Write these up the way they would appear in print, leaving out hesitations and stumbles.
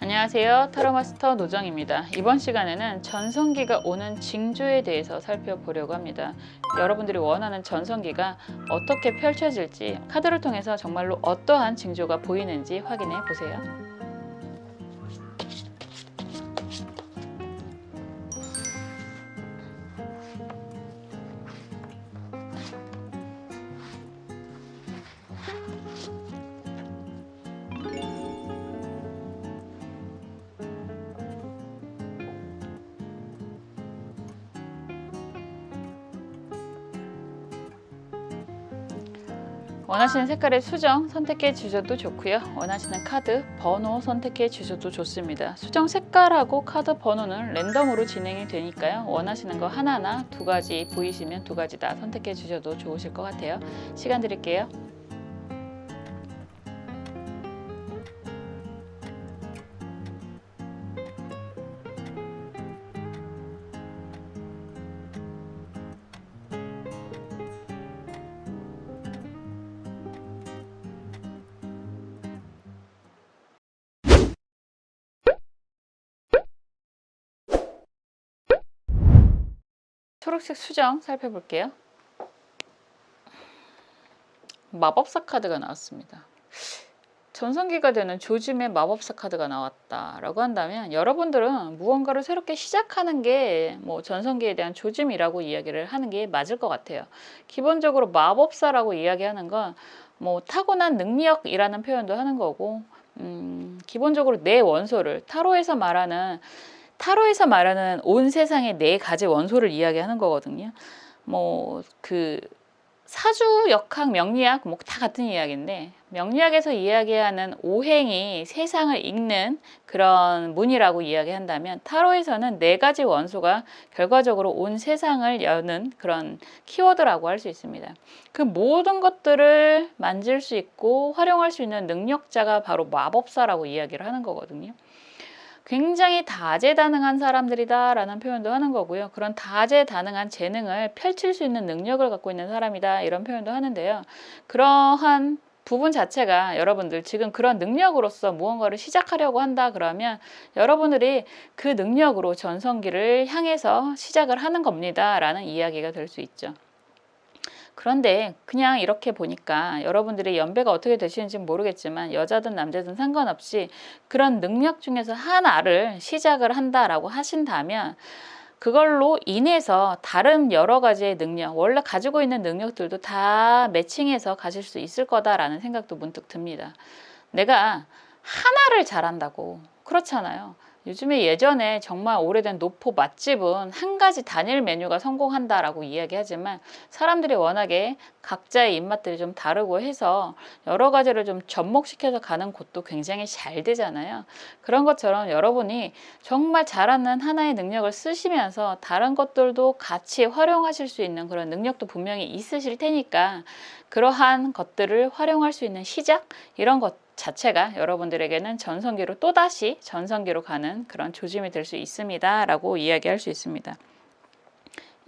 안녕하세요. 타로마스터 노정입니다. 이번 시간에는 전성기가 오는 징조에 대해서 살펴보려고 합니다. 여러분들이 원하는 전성기가 어떻게 펼쳐질지 카드를 통해서 정말로 어떠한 징조가 보이는지 확인해 보세요. 원하시는 색깔의 수정 선택해 주셔도 좋고요. 원하시는 카드 번호 선택해 주셔도 좋습니다. 수정 색깔하고 카드 번호는 랜덤으로 진행이 되니까요. 원하시는 거 하나나 두 가지 보이시면 두 가지 다 선택해 주셔도 좋으실 것 같아요. 시간 드릴게요. 초록색 수정 살펴볼게요. 마법사 카드가 나왔습니다. 전성기가 되는 조짐의 마법사 카드가 나왔다라고 한다면 여러분들은 무언가를 새롭게 시작하는 게 전성기에 대한 조짐이라고 이야기를 하는 게 맞을 것 같아요. 기본적으로 마법사라고 이야기하는 건 타고난 능력이라는 표현도 하는 거고 기본적으로 내 원소를 타로에서 말하는 온 세상의 네 가지 원소를 이야기하는 거거든요. 사주, 역학, 명리학 다 같은 이야기인데 명리학에서 이야기하는 오행이 세상을 읽는 그런 문이라고 이야기한다면 타로에서는 네 가지 원소가 결과적으로 온 세상을 여는 그런 키워드라고 할 수 있습니다. 그 모든 것들을 만질 수 있고 활용할 수 있는 능력자가 바로 마법사라고 이야기를 하는 거거든요. 굉장히 다재다능한 사람들이다 라는 표현도 하는 거고요. 그런 다재다능한 재능을 펼칠 수 있는 능력을 갖고 있는 사람이다 이런 표현도 하는데요. 그러한 부분 자체가 여러분들 지금 그런 능력으로서 무언가를 시작하려고 한다 그러면 여러분들이 그 능력으로 전성기를 향해서 시작을 하는 겁니다 라는 이야기가 될 수 있죠. 그런데 그냥 이렇게 보니까 여러분들의 연배가 어떻게 되시는지 모르겠지만 여자든 남자든 상관없이 그런 능력 중에서 하나를 시작을 한다라고 하신다면 그걸로 인해서 다른 여러 가지의 능력, 원래 가지고 있는 능력들도 다 매칭해서 가실 수 있을 거다라는 생각도 문득 듭니다. 내가 하나를 잘한다고 그렇잖아요. 요즘에 예전에 정말 오래된 노포 맛집은 한 가지 단일 메뉴가 성공한다라고 이야기하지만 사람들이 워낙에 각자의 입맛들이 좀 다르고 해서 여러 가지를 좀 접목시켜서 가는 곳도 굉장히 잘 되잖아요. 그런 것처럼 여러분이 정말 잘하는 하나의 능력을 쓰시면서 다른 것들도 같이 활용하실 수 있는 그런 능력도 분명히 있으실 테니까 그러한 것들을 활용할 수 있는 시작 이런 것 자체가 여러분들에게는 전성기로 또다시 전성기로 가는 그런 조짐이 될 수 있습니다 라고 이야기할 수 있습니다.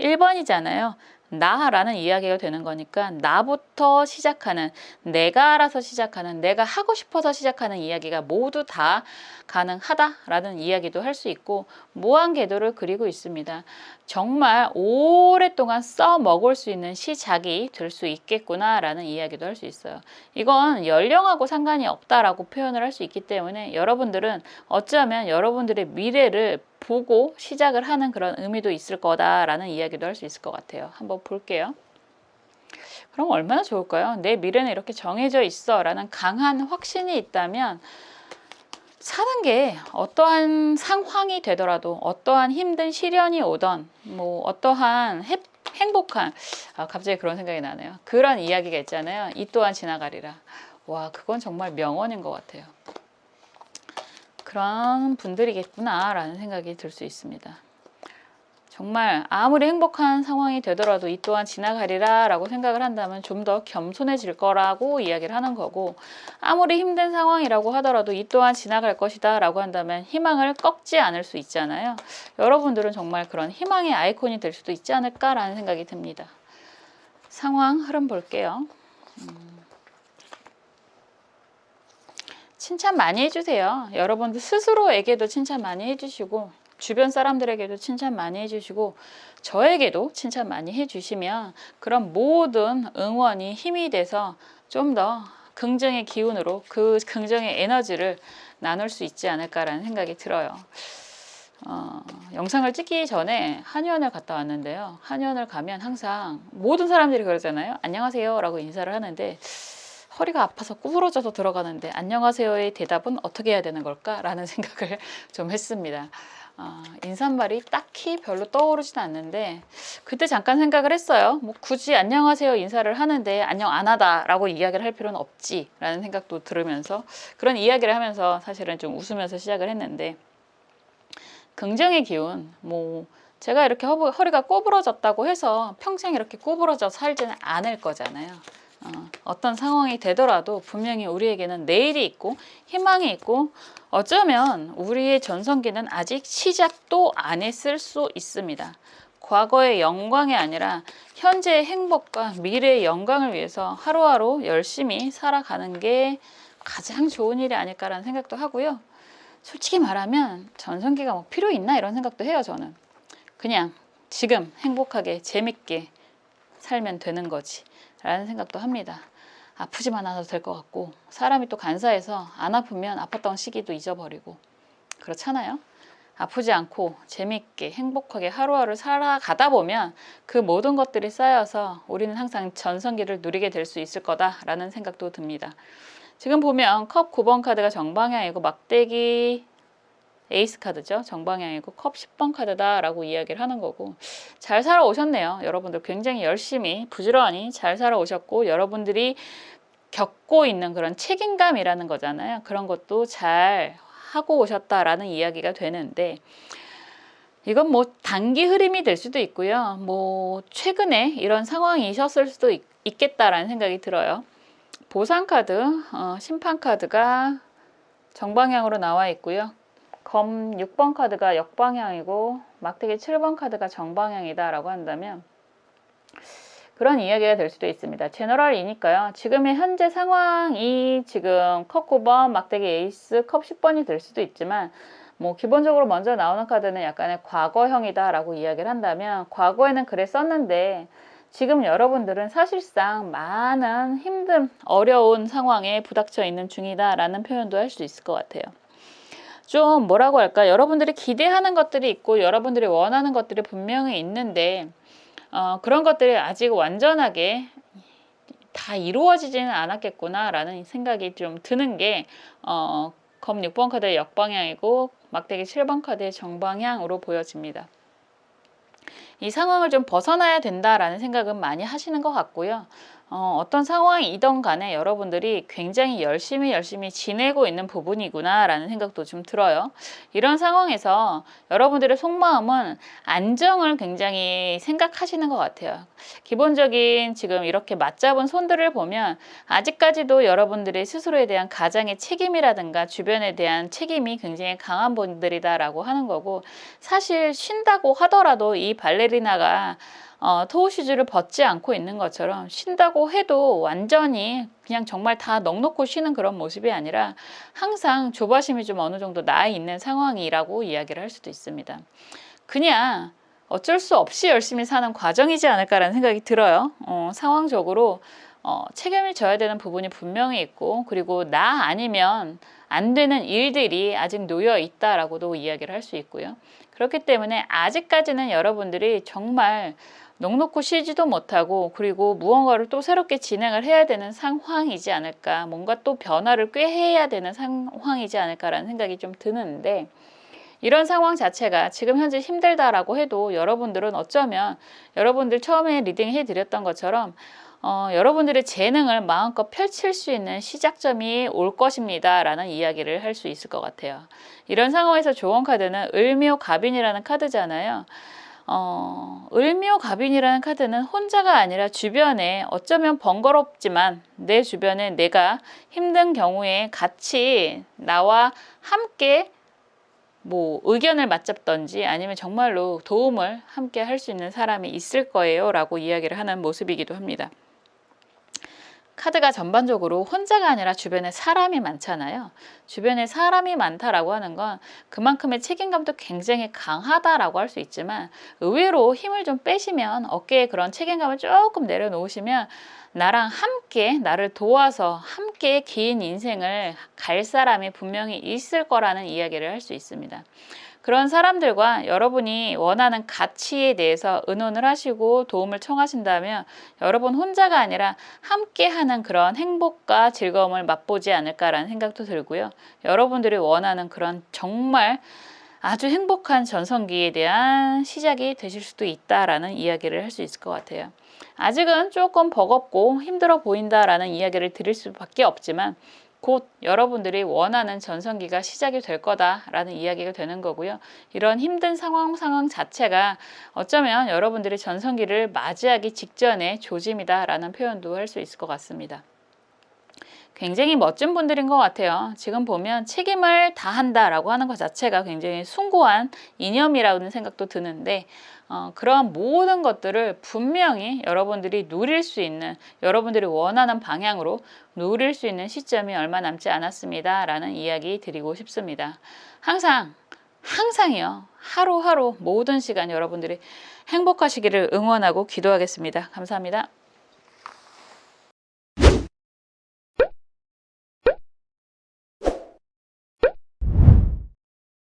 1번이잖아요. 나라는 이야기가 되는 거니까 나부터 시작하는, 내가 알아서 시작하는, 내가 하고 싶어서 시작하는 이야기가 모두 다 가능하다라는 이야기도 할 수 있고 무한궤도를 그리고 있습니다. 정말 오랫동안 써먹을 수 있는 시작이 될 수 있겠구나라는 이야기도 할 수 있어요. 이건 연령하고 상관이 없다라고 표현을 할 수 있기 때문에 여러분들은 어쩌면 여러분들의 미래를 보고 시작을 하는 그런 의미도 있을 거다라는 이야기도 할 수 있을 것 같아요. 한번 볼게요. 그럼 얼마나 좋을까요? 내 미래는 이렇게 정해져 있어 라는 강한 확신이 있다면 사는 게 어떠한 상황이 되더라도 어떠한 힘든 시련이 오던 어떠한 행복한 갑자기 그런 생각이 나네요. 그런 이야기가 있잖아요. 이 또한 지나가리라. 와, 그건 정말 명언인 것 같아요. 그런 분들이겠구나 라는 생각이 들 수 있습니다. 정말 아무리 행복한 상황이 되더라도 이 또한 지나가리라 라고 생각을 한다면 좀 더 겸손해질 거라고 이야기를 하는 거고 아무리 힘든 상황이라고 하더라도 이 또한 지나갈 것이다 라고 한다면 희망을 꺾지 않을 수 있잖아요. 여러분들은 정말 그런 희망의 아이콘이 될 수도 있지 않을까라는 생각이 듭니다. 상황 흐름 볼게요. 칭찬 많이 해주세요. 여러분들 스스로에게도 칭찬 많이 해주시고 주변 사람들에게도 칭찬 많이 해주시고 저에게도 칭찬 많이 해주시면 그런 모든 응원이 힘이 돼서 좀 더 긍정의 기운으로 그 긍정의 에너지를 나눌 수 있지 않을까라는 생각이 들어요. 영상을 찍기 전에 한의원을 갔다 왔는데요. 한의원을 가면 항상 모든 사람들이 그러잖아요. 안녕하세요 라고 인사를 하는데 허리가 아파서 구부러져서 들어가는데 안녕하세요의 대답은 어떻게 해야 되는 걸까? 라는 생각을 좀 했습니다. 인사말이 딱히 별로 떠오르진 않는데 그때 잠깐 생각을 했어요. 뭐 굳이 안녕하세요 인사를 하는데 안녕 안 하다 라고 이야기를 할 필요는 없지 라는 생각도 들으면서 그런 이야기를 하면서 사실은 좀 웃으면서 시작을 했는데 긍정의 기운, 뭐 제가 이렇게 허리가 구부러졌다고 해서 평생 이렇게 구부러져 살지는 않을 거잖아요. 어떤 상황이 되더라도 분명히 우리에게는 내일이 있고 희망이 있고 어쩌면 우리의 전성기는 아직 시작도 안 했을 수 있습니다. 과거의 영광이 아니라 현재의 행복과 미래의 영광을 위해서 하루하루 열심히 살아가는 게 가장 좋은 일이 아닐까라는 생각도 하고요. 솔직히 말하면 전성기가 뭐 필요 있나 이런 생각도 해요. 저는 그냥 지금 행복하게 재밌게 살면 되는 거지 라는 생각도 합니다. 아프지만 않아도 될 것 같고 사람이 또 간사해서 안 아프면 아팠던 시기도 잊어버리고 그렇잖아요. 아프지 않고 재밌게 행복하게 하루하루 살아가다 보면 그 모든 것들이 쌓여서 우리는 항상 전성기를 누리게 될 수 있을 거다라는 생각도 듭니다. 지금 보면 컵 9번 카드가 정방향이고 막대기 에이스 카드죠. 정방향이고 컵 10번 카드다 라고 이야기를 하는 거고 잘 살아오셨네요. 여러분들 굉장히 열심히 부지런히 잘 살아오셨고 여러분들이 겪고 있는 그런 책임감이라는 거잖아요. 그런 것도 잘 하고 오셨다라는 이야기가 되는데 이건 뭐 단기 흐름이 될 수도 있고요. 뭐 최근에 이런 상황이셨을 수도 있겠다라는 생각이 들어요. 보상 카드, 심판 카드가 정방향으로 나와 있고요. 검 6번 카드가 역방향이고 막대기 7번 카드가 정방향이다 라고 한다면 그런 이야기가 될 수도 있습니다. 제너럴이니까요. 지금의 현재 상황이 지금 컵 9번, 막대기 에이스, 컵 10번이 될 수도 있지만 뭐 기본적으로 먼저 나오는 카드는 약간의 과거형이다 라고 이야기를 한다면 과거에는 그랬었는데 지금 여러분들은 사실상 많은 힘든 어려운 상황에 부닥쳐 있는 중이다 라는 표현도 할 수 있을 것 같아요. 좀 뭐라고 할까 여러분들이 기대하는 것들이 있고 여러분들이 원하는 것들이 분명히 있는데 그런 것들이 아직 완전하게 다 이루어지지는 않았겠구나 라는 생각이 좀 드는 게 검 6번 카드의 역방향이고 막대기 7번 카드의 정방향으로 보여집니다. 이 상황을 좀 벗어나야 된다라는 생각은 많이 하시는 것 같고요. 어떤 상황이든 간에 여러분들이 굉장히 열심히 지내고 있는 부분이구나 라는 생각도 좀 들어요. 이런 상황에서 여러분들의 속마음은 안정을 굉장히 생각하시는 것 같아요. 기본적인 지금 이렇게 맞잡은 손들을 보면 아직까지도 여러분들의 스스로에 대한 가장의 책임이라든가 주변에 대한 책임이 굉장히 강한 분들이다 라고 하는 거고 사실 쉰다고 하더라도 이 발레리나가 토우슈즈를 벗지 않고 있는 것처럼 쉰다고 해도 완전히 그냥 정말 다 넋놓고 쉬는 그런 모습이 아니라 항상 조바심이 좀 어느 정도 나 있는 상황이라고 이야기를 할 수도 있습니다. 그냥 어쩔 수 없이 열심히 사는 과정이지 않을까라는 생각이 들어요. 상황적으로 책임을 져야 되는 부분이 분명히 있고 그리고 나 아니면 안 되는 일들이 아직 놓여 있다라고도 이야기를 할 수 있고요. 그렇기 때문에 아직까지는 여러분들이 정말 넋놓고 쉬지도 못하고 그리고 무언가를 또 새롭게 진행을 해야 되는 상황이지 않을까 뭔가 또 변화를 꾀해야 되는 상황이지 않을까라는 생각이 좀 드는데 이런 상황 자체가 지금 현재 힘들다라고 해도 여러분들은 어쩌면 여러분들 처음에 리딩 해드렸던 것처럼 여러분들의 재능을 마음껏 펼칠 수 있는 시작점이 올 것입니다 라는 이야기를 할 수 있을 것 같아요. 이런 상황에서 조언 카드는 을묘갑인이라는 카드잖아요. 을묘갑인이라는 카드는 혼자가 아니라 주변에 어쩌면 번거롭지만 내 주변에 내가 힘든 경우에 같이 나와 함께 뭐 의견을 맞잡던지 아니면 정말로 도움을 함께 할 수 있는 사람이 있을 거예요 라고 이야기를 하는 모습이기도 합니다. 카드가 전반적으로 혼자가 아니라 주변에 사람이 많잖아요. 주변에 사람이 많다라고 하는 건 그만큼의 책임감도 굉장히 강하다라고 할 수 있지만, 의외로 힘을 좀 빼시면, 어깨에 그런 책임감을 조금 내려놓으시면 나랑 함께, 나를 도와서 함께 긴 인생을 갈 사람이 분명히 있을 거라는 이야기를 할 수 있습니다. 그런 사람들과 여러분이 원하는 가치에 대해서 의논을 하시고 도움을 청하신다면 여러분 혼자가 아니라 함께하는 그런 행복과 즐거움을 맛보지 않을까라는 생각도 들고요. 여러분들이 원하는 그런 정말 아주 행복한 전성기에 대한 시작이 되실 수도 있다라는 이야기를 할 수 있을 것 같아요. 아직은 조금 버겁고 힘들어 보인다라는 이야기를 드릴 수밖에 없지만, 곧 여러분들이 원하는 전성기가 시작이 될 거다라는 이야기가 되는 거고요. 이런 힘든 상황 자체가 어쩌면 여러분들이 전성기를 맞이하기 직전의 조짐이다라는 표현도 할 수 있을 것 같습니다. 굉장히 멋진 분들인 것 같아요. 지금 보면 책임을 다한다라고 하는 것 자체가 굉장히 숭고한 이념이라는 생각도 드는데, 그런 모든 것들을 분명히 여러분들이 누릴 수 있는, 여러분들이 원하는 방향으로 누릴 수 있는 시점이 얼마 남지 않았습니다 라는 이야기 드리고 싶습니다. 항상이요, 하루하루 모든 시간 여러분들이 행복하시기를 응원하고 기도하겠습니다. 감사합니다.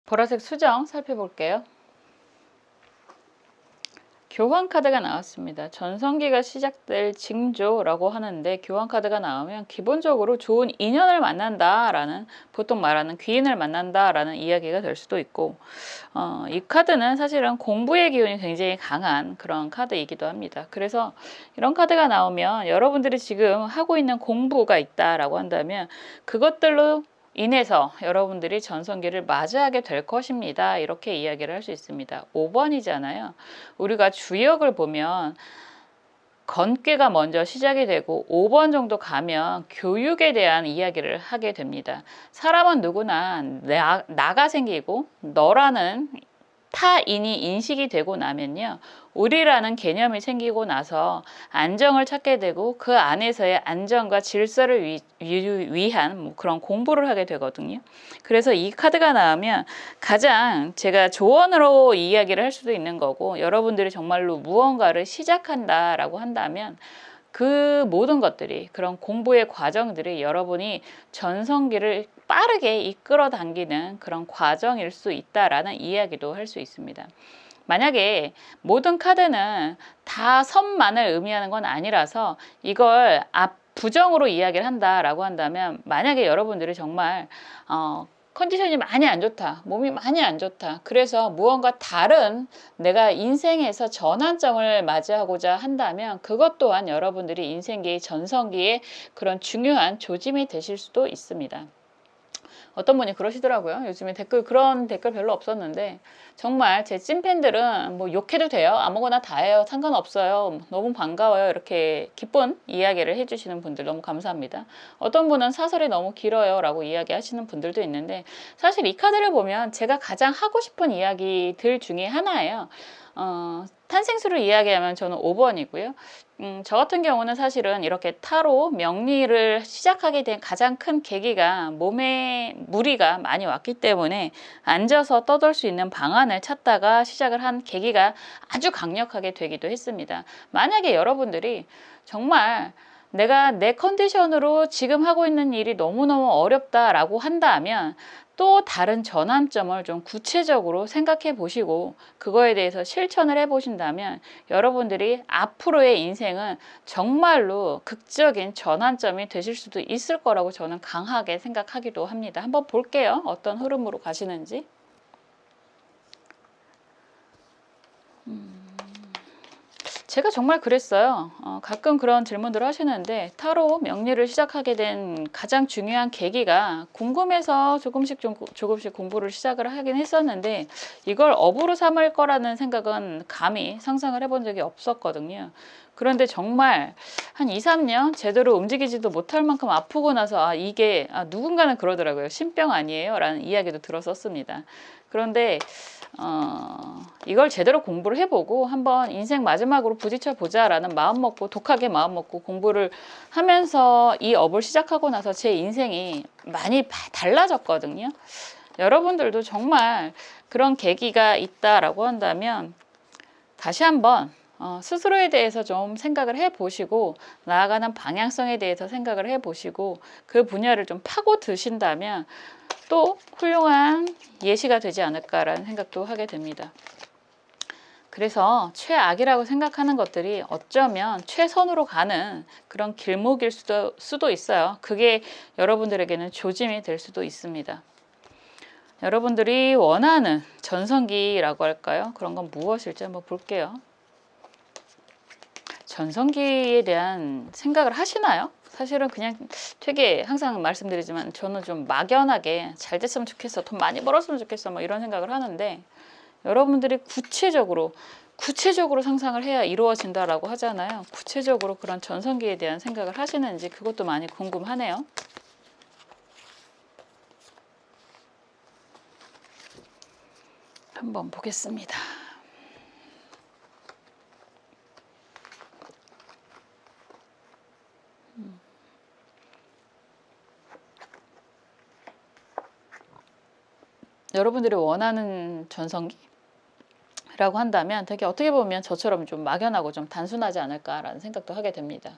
보라색 수정 살펴볼게요. 교환 카드가 나왔습니다. 전성기가 시작될 징조라고 하는데, 교환 카드가 나오면 기본적으로 좋은 인연을 만난다라는, 보통 말하는 귀인을 만난다라는 이야기가 될 수도 있고, 이 카드는 사실은 공부의 기운이 굉장히 강한 그런 카드이기도 합니다. 그래서 이런 카드가 나오면 여러분들이 지금 하고 있는 공부가 있다라고 한다면 그것들로 인해서 여러분들이 전성기를 맞이하게 될 것입니다. 이렇게 이야기를 할 수 있습니다. 5번이잖아요. 우리가 주역을 보면 건괴가 먼저 시작이 되고 5번 정도 가면 교육에 대한 이야기를 하게 됩니다. 사람은 누구나 나가 생기고 너라는 타인이 인식이 되고 나면요, 우리라는 개념이 생기고 나서 안정을 찾게 되고 그 안에서의 안정과 질서를 위한 그런 공부를 하게 되거든요. 그래서 이 카드가 나오면 가장 제가 조언으로 이야기를 할 수도 있는 거고, 여러분들이 정말로 무언가를 시작한다라고 한다면 그 모든 것들이, 그런 공부의 과정들이 여러분이 전성기를 빠르게 이끌어 당기는 그런 과정일 수 있다라는 이야기도 할 수 있습니다. 만약에 모든 카드는 다 선만을 의미하는 건 아니라서 이걸 부정으로 이야기를 한다라고 한다면, 만약에 여러분들이 정말 컨디션이 많이 안 좋다, 몸이 많이 안 좋다, 그래서 무언가 다른 내가 인생에서 전환점을 맞이하고자 한다면 그것 또한 여러분들이 인생기의 전성기에 그런 중요한 조짐이 되실 수도 있습니다. 어떤 분이 그러시더라고요. 요즘에 그런 댓글 별로 없었는데, 정말 제 찐팬들은 뭐 욕해도 돼요, 아무거나 다 해요, 상관없어요, 너무 반가워요, 이렇게 기쁜 이야기를 해주시는 분들 너무 감사합니다. 어떤 분은 사설이 너무 길어요 라고 이야기하시는 분들도 있는데, 사실 이 카드를 보면 제가 가장 하고 싶은 이야기들 중에 하나예요. 탄생수를 이야기하면 저는 5번이고요. 저 같은 경우는 사실은 이렇게 타로 명리를 시작하게 된 가장 큰 계기가 몸에 무리가 많이 왔기 때문에 앉아서 떠돌 수 있는 방안을 찾다가 시작을 한 계기가 아주 강력하게 되기도 했습니다. 만약에 여러분들이 정말 내가 내 컨디션으로 지금 하고 있는 일이 너무너무 어렵다라고 한다면 또 다른 전환점을 좀 구체적으로 생각해 보시고 그거에 대해서 실천을 해 보신다면 여러분들이 앞으로의 인생은 정말로 극적인 전환점이 되실 수도 있을 거라고 저는 강하게 생각하기도 합니다. 한번 볼게요, 어떤 흐름으로 가시는지. 제가 정말 그랬어요. 가끔 그런 질문들을 하시는데, 타로 명리를 시작하게 된 가장 중요한 계기가 궁금해서 조금씩 공부를 시작을 하긴 했었는데, 이걸 업으로 삼을 거라는 생각은 감히 상상을 해본 적이 없었거든요. 그런데 정말 한 2, 3년 제대로 움직이지도 못할 만큼 아프고 나서 이게 누군가는 그러더라고요. 신병 아니에요? 라는 이야기도 들었었습니다. 그런데 이걸 제대로 공부를 해보고 한번 인생 마지막으로 부딪혀 보자라는 마음 먹고 독하게 마음 먹고 공부를 하면서 이 업을 시작하고 나서 제 인생이 많이 달라졌거든요. 여러분들도 정말 그런 계기가 있다라고 한다면 다시 한번 스스로에 대해서 좀 생각을 해보시고 나아가는 방향성에 대해서 생각을 해보시고 그 분야를 좀 파고 드신다면 또 훌륭한 예시가 되지 않을까라는 생각도 하게 됩니다. 그래서 최악이라고 생각하는 것들이 어쩌면 최선으로 가는 그런 길목일 수도 있어요. 그게 여러분들에게는 조짐이 될 수도 있습니다. 여러분들이 원하는 전성기라고 할까요? 그런 건 무엇일지 한번 볼게요. 전성기에 대한 생각을 하시나요? 사실은 그냥 되게 항상 말씀드리지만 저는 좀 막연하게 잘 됐으면 좋겠어, 돈 많이 벌었으면 좋겠어 뭐 이런 생각을 하는데 여러분들이 구체적으로 상상을 해야 이루어진다라고 하잖아요. 구체적으로 그런 전성기에 대한 생각을 하시는지 그것도 많이 궁금하네요. 한번 보겠습니다. 여러분들이 원하는 전성기라고 한다면 되게 어떻게 보면 저처럼 좀 막연하고 좀 단순하지 않을까라는 생각도 하게 됩니다.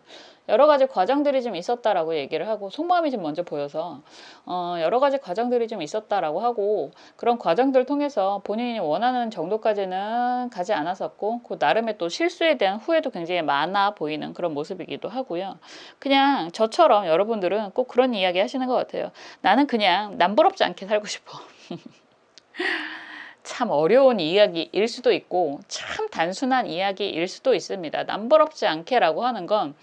여러 가지 과정들이 좀 있었다라고 얘기를 하고 속마음이 좀 먼저 보여서 여러 가지 과정들이 좀 있었다라고 하고 그런 과정들을 통해서 본인이 원하는 정도까지는 가지 않았었고 그 나름의 또 실수에 대한 후회도 굉장히 많아 보이는 그런 모습이기도 하고요. 그냥 저처럼 여러분들은 꼭 그런 이야기 하시는 것 같아요. 나는 그냥 남부럽지 않게 살고 싶어. 참 어려운 이야기일 수도 있고 참 단순한 이야기일 수도 있습니다. 남부럽지 않게라고 하는 건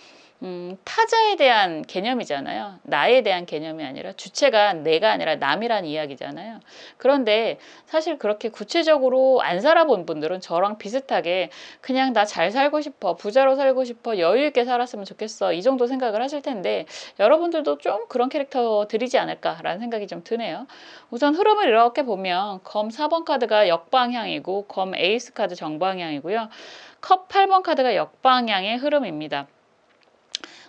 타자에 대한 개념이잖아요. 나에 대한 개념이 아니라 주체가 내가 아니라 남이란 이야기잖아요. 그런데 사실 그렇게 구체적으로 안 살아본 분들은 저랑 비슷하게 그냥 나 잘 살고 싶어, 부자로 살고 싶어, 여유 있게 살았으면 좋겠어 이 정도 생각을 하실 텐데 여러분들도 좀 그런 캐릭터들이지 않을까라는 생각이 좀 드네요. 우선 흐름을 이렇게 보면 검 4번 카드가 역방향이고 검 에이스 카드 정방향이고요. 컵 8번 카드가 역방향의 흐름입니다.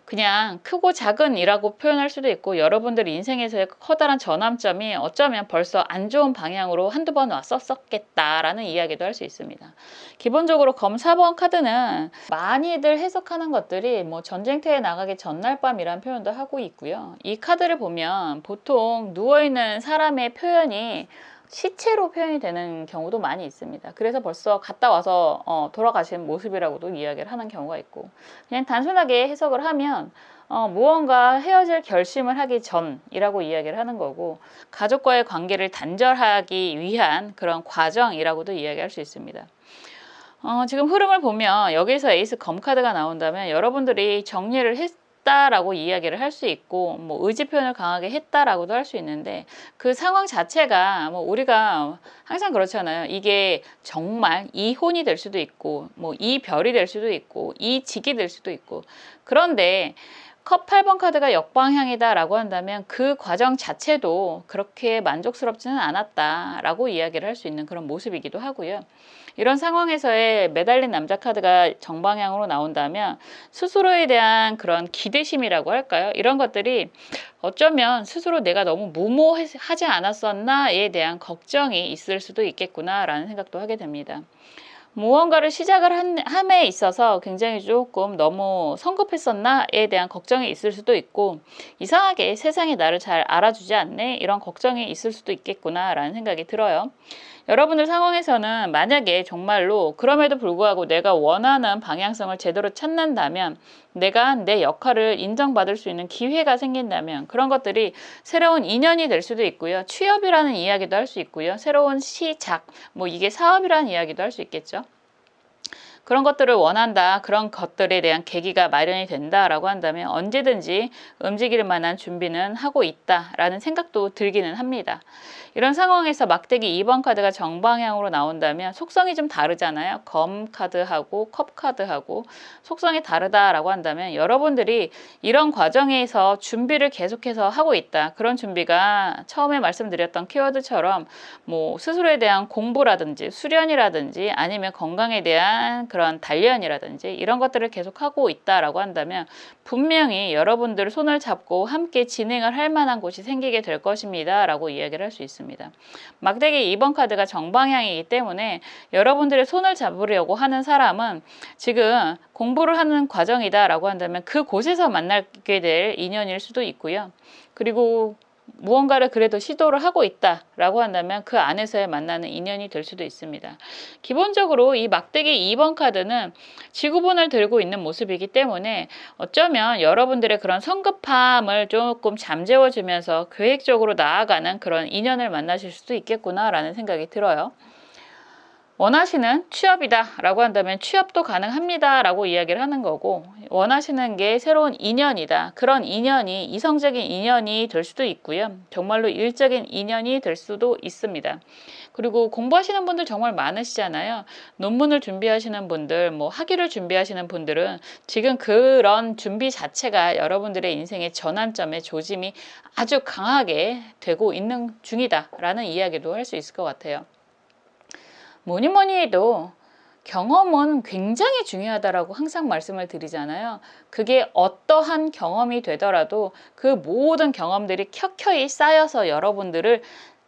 그냥 크고 작은이라고 표현할 수도 있고 여러분들 인생에서의 커다란 전환점이 어쩌면 벌써 안 좋은 방향으로 한두 번 왔었겠다라는 이야기도 할 수 있습니다. 기본적으로 검 4번 카드는 많이들 해석하는 것들이 뭐 전쟁터에 나가기 전날 밤이라는 표현도 하고 있고요. 이 카드를 보면 보통 누워있는 사람의 표현이 시체로 표현이 되는 경우도 많이 있습니다. 그래서 벌써 갔다 와서 돌아가신 모습이라고도 이야기를 하는 경우가 있고 그냥 단순하게 해석을 하면 무언가 헤어질 결심을 하기 전이라고 이야기를 하는 거고 가족과의 관계를 단절하기 위한 그런 과정이라고도 이야기할 수 있습니다. 지금 흐름을 보면 여기서 에이스 검 카드가 나온다면 여러분들이 정리를 했다라고 이야기를 할 수 있고 뭐 의지 표현을 강하게 했다라고도 할 수 있는데 그 상황 자체가 뭐 우리가 항상 그렇잖아요. 이게 정말 이혼이 될 수도 있고 뭐 이별이 될 수도 있고 이직이 될 수도 있고 그런데 컵 8번 카드가 역방향이다라고 한다면 그 과정 자체도 그렇게 만족스럽지는 않았다라고 이야기를 할 수 있는 그런 모습이기도 하고요. 이런 상황에서의 매달린 남자 카드가 정방향으로 나온다면 스스로에 대한 그런 기대심이라고 할까요? 이런 것들이 어쩌면 스스로 내가 너무 무모하지 않았었나에 대한 걱정이 있을 수도 있겠구나라는 생각도 하게 됩니다. 무언가를 시작을 함에 있어서 굉장히 조금 너무 성급했었나에 대한 걱정이 있을 수도 있고 이상하게 세상이 나를 잘 알아주지 않네 이런 걱정이 있을 수도 있겠구나라는 생각이 들어요. 여러분들 상황에서는 만약에 정말로 그럼에도 불구하고 내가 원하는 방향성을 제대로 찾는다면 내가 내 역할을 인정받을 수 있는 기회가 생긴다면 그런 것들이 새로운 인연이 될 수도 있고요. 취업이라는 이야기도 할 수 있고요. 새로운 시작, 뭐 이게 사업이라는 이야기도 할 수 있겠죠. 그런 것들을 원한다, 그런 것들에 대한 계기가 마련이 된다라고 한다면 언제든지 움직일 만한 준비는 하고 있다라는 생각도 들기는 합니다. 이런 상황에서 막대기 2번 카드가 정방향으로 나온다면 속성이 좀 다르잖아요. 검 카드하고 컵 카드하고 속성이 다르다라고 한다면 여러분들이 이런 과정에서 준비를 계속해서 하고 있다. 그런 준비가 처음에 말씀드렸던 키워드처럼 뭐 스스로에 대한 공부라든지 수련이라든지 아니면 건강에 대한 그런 단련이라든지 이런 것들을 계속하고 있다라고 한다면 분명히 여러분들 손을 잡고 함께 진행을 할 만한 곳이 생기게 될 것입니다. 라고 이야기를 할 수 있습니다. 막대기 2번 카드가 정방향이기 때문에 여러분들의 손을 잡으려고 하는 사람은 지금 공부를 하는 과정이다 라고 한다면 그곳에서 만나게 될 인연일 수도 있고요. 그리고 무언가를 그래도 시도를 하고 있다라고 한다면 그 안에서의 만나는 인연이 될 수도 있습니다. 기본적으로 이 막대기 2번 카드는 지구본을 들고 있는 모습이기 때문에 어쩌면 여러분들의 그런 성급함을 조금 잠재워주면서 계획적으로 나아가는 그런 인연을 만나실 수도 있겠구나라는 생각이 들어요. 원하시는 취업이다 라고 한다면 취업도 가능합니다 라고 이야기를 하는 거고, 원하시는 게 새로운 인연이다, 그런 인연이 이성적인 인연이 될 수도 있고요. 정말로 일적인 인연이 될 수도 있습니다. 그리고 공부하시는 분들 정말 많으시잖아요. 논문을 준비하시는 분들, 뭐 학위를 준비하시는 분들은 지금 그런 준비 자체가 여러분들의 인생의 전환점의 조짐이 아주 강하게 되고 있는 중이다 라는 이야기도 할 수 있을 것 같아요. 뭐니 해도 경험은 굉장히 중요하다라고 항상 말씀을 드리잖아요. 그게 어떠한 경험이 되더라도 그 모든 경험들이 켜켜이 쌓여서 여러분들을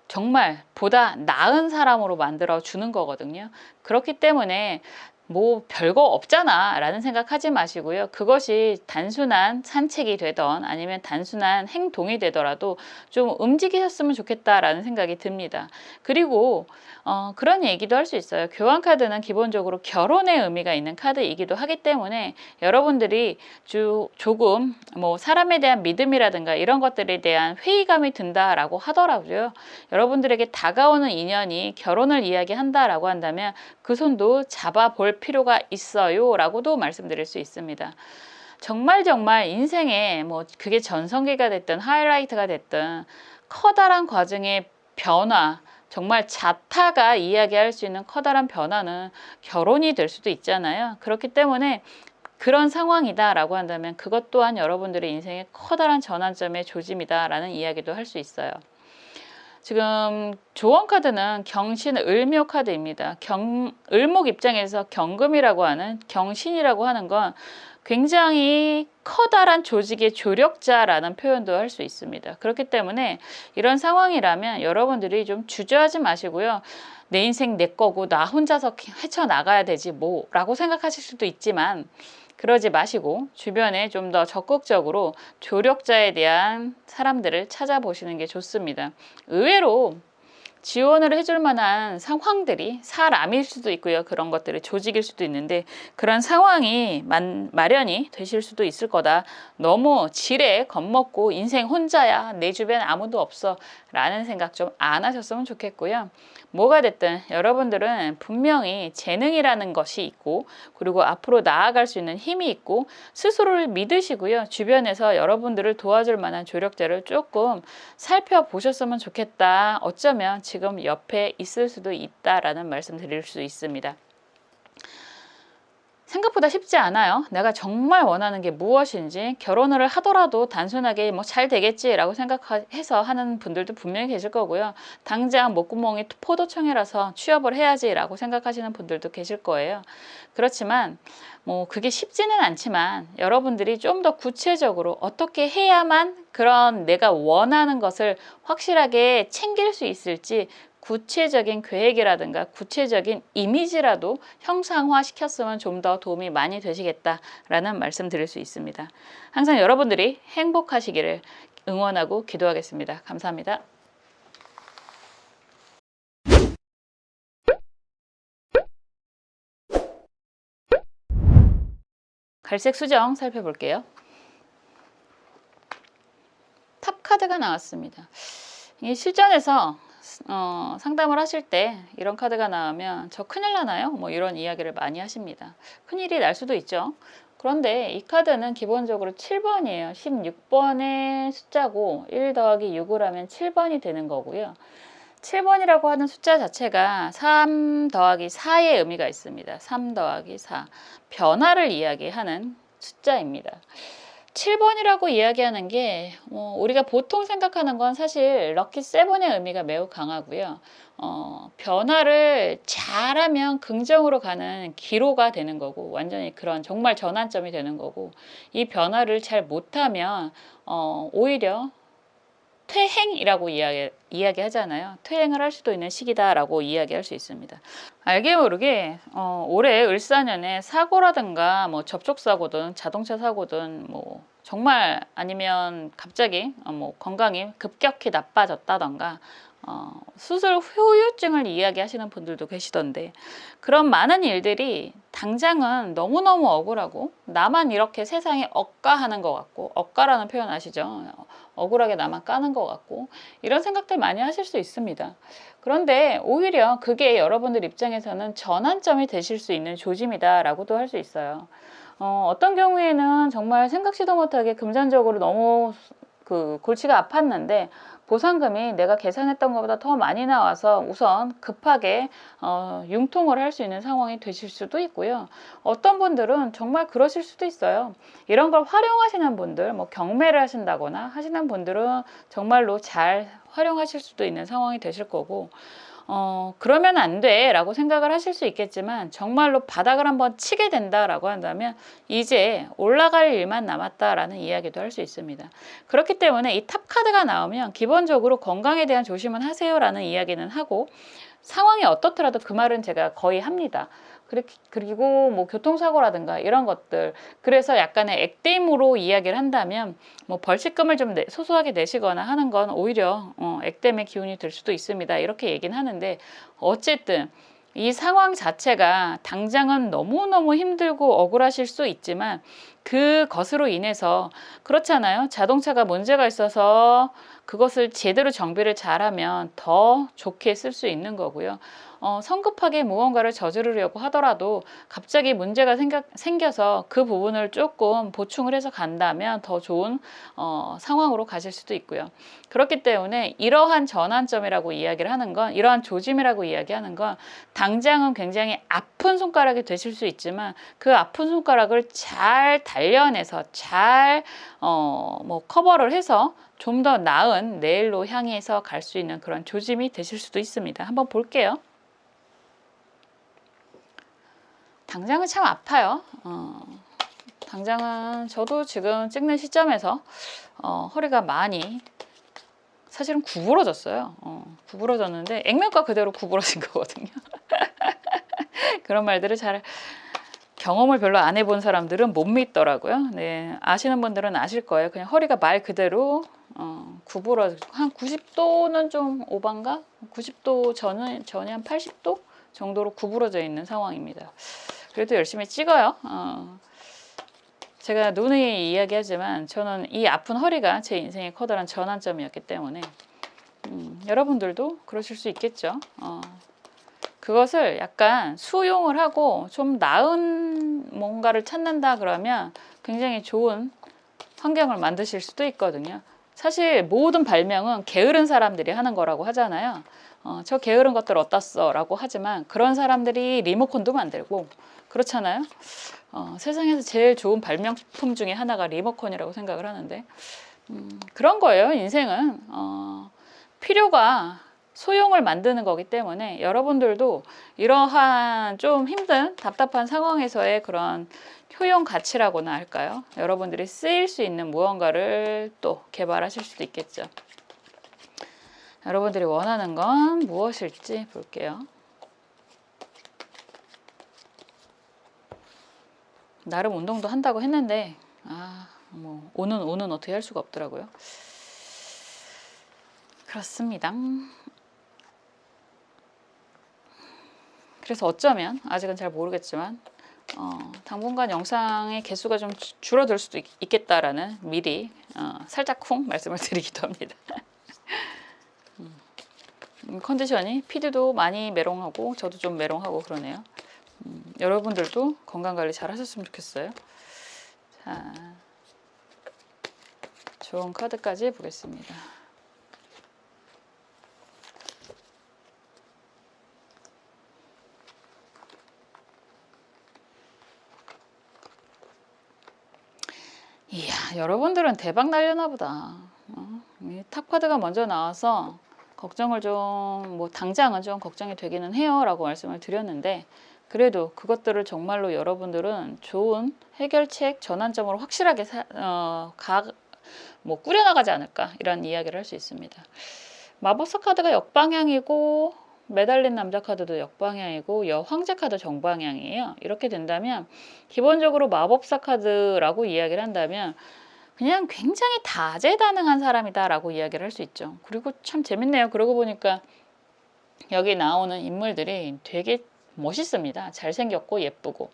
정말 보다 나은 사람으로 만들어 주는 거거든요. 그렇기 때문에 뭐 별거 없잖아 라는 생각하지 마시고요. 그것이 단순한 산책이 되던 아니면 단순한 행동이 되더라도 좀 움직이셨으면 좋겠다라는 생각이 듭니다. 그리고 그런 얘기도 할 수 있어요. 교환 카드는 기본적으로 결혼의 의미가 있는 카드이기도 하기 때문에 여러분들이 조금 뭐 사람에 대한 믿음이라든가 이런 것들에 대한 회의감이 든다라고 하더라도요. 여러분들에게 다가오는 인연이 결혼을 이야기한다라고 한다면 그 손도 잡아볼 필요가 있어요 라고도 말씀드릴 수 있습니다. 정말 인생에 뭐 그게 전성기가 됐든 하이라이트가 됐든 커다란 과정의 변화, 정말 자타가 이야기할 수 있는 커다란 변화는 결혼이 될 수도 있잖아요. 그렇기 때문에 그런 상황이다 라고 한다면 그것 또한 여러분들의 인생의 커다란 전환점의 조짐이다 라는 이야기도 할 수 있어요. 지금 조언 카드는 경신 을묘 카드입니다. 을목 입장에서 경금이라고 하는 경신이라고 하는 건 굉장히 커다란 조직의 조력자라는 표현도 할 수 있습니다. 그렇기 때문에 이런 상황이라면 여러분들이 좀 주저하지 마시고요. 내 인생 내 거고 나 혼자서 헤쳐나가야 되지 뭐 라고 생각하실 수도 있지만 그러지 마시고 주변에 좀 더 적극적으로 조력자에 대한 사람들을 찾아보시는 게 좋습니다. 의외로 지원을 해줄 만한 상황들이 사람일 수도 있고요. 그런 것들이 조직일 수도 있는데 그런 상황이 마련이 되실 수도 있을 거다. 너무 지레 겁먹고 인생 혼자야, 내 주변 아무도 없어 라는 생각 좀 안 하셨으면 좋겠고요. 뭐가 됐든 여러분들은 분명히 재능이라는 것이 있고 그리고 앞으로 나아갈 수 있는 힘이 있고 스스로를 믿으시고요. 주변에서 여러분들을 도와줄 만한 조력자를 조금 살펴보셨으면 좋겠다. 어쩌면 지금 옆에 있을 수도 있다라는 말씀 드릴 수 있습니다. 생각보다 쉽지 않아요. 내가 정말 원하는 게 무엇인지, 결혼을 하더라도 단순하게 뭐 잘 되겠지라고 생각해서 하는 분들도 분명히 계실 거고요. 당장 목구멍이 포도청이라서 취업을 해야지라고 생각하시는 분들도 계실 거예요. 그렇지만 뭐 그게 쉽지는 않지만 여러분들이 좀 더 구체적으로 어떻게 해야만 그런 내가 원하는 것을 확실하게 챙길 수 있을지 구체적인 계획이라든가 구체적인 이미지라도 형상화 시켰으면 좀 더 도움이 많이 되시겠다라는 말씀 드릴 수 있습니다. 항상 여러분들이 행복하시기를 응원하고 기도하겠습니다. 감사합니다. 갈색 수정 살펴볼게요. 탑 카드가 나왔습니다. 이게 실전에서 상담을 하실 때 이런 카드가 나오면 저 큰일 나나요? 뭐 이런 이야기를 많이 하십니다. 큰일이 날 수도 있죠. 그런데 이 카드는 기본적으로 7번이에요. 16번의 숫자고 1 더하기 6을 하면 7번이 되는 거고요. 7번이라고 하는 숫자 자체가 3 더하기 4의 의미가 있습니다. 3 더하기 4. 변화를 이야기하는 숫자입니다. 7번이라고 이야기하는 게 우리가 보통 생각하는 건 사실 럭키 세븐의 의미가 매우 강하고요. 변화를 잘하면 긍정으로 가는 기로가 되는 거고 완전히 그런 정말 전환점이 되는 거고 이 변화를 잘 못하면 오히려 퇴행이라고 이야기하잖아요. 퇴행을 할 수도 있는 시기다라고 이야기할 수 있습니다. 알게 모르게 올해 을사년에 사고라든가 뭐 접촉사고든 자동차 사고든 뭐 정말 아니면 갑자기 뭐 건강이 급격히 나빠졌다던가 수술 후유증을 이야기하시는 분들도 계시던데 그런 많은 일들이 당장은 너무너무 억울하고 나만 이렇게 세상에 억까하는 것 같고 억까라는 표현 아시죠? 억울하게 나만 까는 것 같고 이런 생각들 많이 하실 수 있습니다. 그런데 오히려 그게 여러분들 입장에서는 전환점이 되실 수 있는 조짐이다 라고도 할 수 있어요. 어떤 경우에는 정말 생각지도 못하게 금전적으로 너무 골치가 아팠는데 보상금이 내가 계산했던 것보다 더 많이 나와서 우선 급하게 융통을 할 수 있는 상황이 되실 수도 있고요. 어떤 분들은 정말 그러실 수도 있어요. 이런 걸 활용하시는 분들, 뭐 경매를 하신다거나 하시는 분들은 정말로 잘 활용하실 수도 있는 상황이 되실 거고 그러면 안 돼 라고 생각을 하실 수 있겠지만 정말로 바닥을 한번 치게 된다라고 한다면 이제 올라갈 일만 남았다라는 이야기도 할 수 있습니다. 그렇기 때문에 이 탑 카드가 나오면 기본적으로 건강에 대한 조심은 하세요라는 이야기는 하고 상황이 어떻더라도 그 말은 제가 거의 합니다. 그리고 뭐 교통사고라든가 이런 것들 그래서 약간의 액땜으로 이야기를 한다면 뭐 벌칙금을 좀 소소하게 내시거나 하는 건 오히려 액땜의 기운이 될 수도 있습니다. 이렇게 얘기는 하는데 어쨌든 이 상황 자체가 당장은 너무너무 힘들고 억울하실 수 있지만 그것으로 인해서 그렇잖아요. 자동차가 문제가 있어서 그것을 제대로 정비를 잘하면 더 좋게 쓸 수 있는 거고요. 성급하게 무언가를 저지르려고 하더라도 갑자기 문제가 생겨서 그 부분을 조금 보충을 해서 간다면 더 좋은 상황으로 가실 수도 있고요. 그렇기 때문에 이러한 전환점이라고 이야기를 하는 건 이러한 조짐이라고 이야기하는 건 당장은 굉장히 아픈 손가락이 되실 수 있지만 그 아픈 손가락을 잘 단련해서 잘 뭐 커버를 해서 좀 더 나은 내일로 향해서 갈 수 있는 그런 조짐이 되실 수도 있습니다. 한번 볼게요. 당장은 참 아파요. 당장은 저도 지금 찍는 시점에서 허리가 많이 사실은 구부러졌어요. 구부러졌는데 액면가 그대로 구부러진 거거든요. 그런 말들을 잘 경험을 별로 안 해본 사람들은 못 믿더라고요. 네, 아시는 분들은 아실 거예요. 그냥 허리가 말 그대로 구부러 한 90도는 좀 오반가? 90도 전이 한 80도 정도로 구부러져 있는 상황입니다. 그래도 열심히 찍어요. 제가 누누이 이야기하지만 저는 이 아픈 허리가 제 인생의 커다란 전환점이었기 때문에 여러분들도 그러실 수 있겠죠. 그것을 약간 수용을 하고 좀 나은 뭔가를 찾는다 그러면 굉장히 좋은 환경을 만드실 수도 있거든요. 사실 모든 발명은 게으른 사람들이 하는 거라고 하잖아요. 저 게으른 것들 어디다 라고 하지만 그런 사람들이 리모컨도 만들고 그렇잖아요. 세상에서 제일 좋은 발명품 중에 하나가 리모컨이라고 생각을 하는데 그런 거예요. 인생은 필요가 소용을 만드는 거기 때문에 여러분들도 이러한 좀 힘든 답답한 상황에서의 그런 효용 가치라고나 할까요? 여러분들이 쓰일 수 있는 무언가를 또 개발하실 수도 있겠죠. 여러분들이 원하는 건 무엇일지 볼게요. 나름 운동도 한다고 했는데 뭐 오는 어떻게 할 수가 없더라고요. 그렇습니다. 그래서 어쩌면 아직은 잘 모르겠지만 당분간 영상의 개수가 좀 줄어들 수도 있겠다라는 미리 살짝 쿵 말씀을 드리기도 합니다. 컨디션이 PD도 많이 메롱하고 저도 좀 메롱하고 그러네요. 여러분들도 건강관리 잘 하셨으면 좋겠어요. 자, 좋은 카드까지 보겠습니다. 이야, 여러분들은 대박 날려나 보다. 이 탑카드가 먼저 나와서 걱정을 좀, 뭐 당장은 좀 걱정이 되기는 해요 라고 말씀을 드렸는데, 그래도 그것들을 정말로 여러분들은 좋은 해결책 전환점으로 확실하게 꾸려나가지 않을까, 이런 이야기를 할 수 있습니다. 마법사 카드가 역방향이고 매달린 남자 카드도 역방향이고 여황제 카드 정방향이에요. 이렇게 된다면 기본적으로 마법사 카드라고 이야기를 한다면 그냥 굉장히 다재다능한 사람이다 라고 이야기를 할 수 있죠. 그리고 참 재밌네요. 그러고 보니까 여기 나오는 인물들이 되게 멋있습니다. 잘생겼고 예쁘고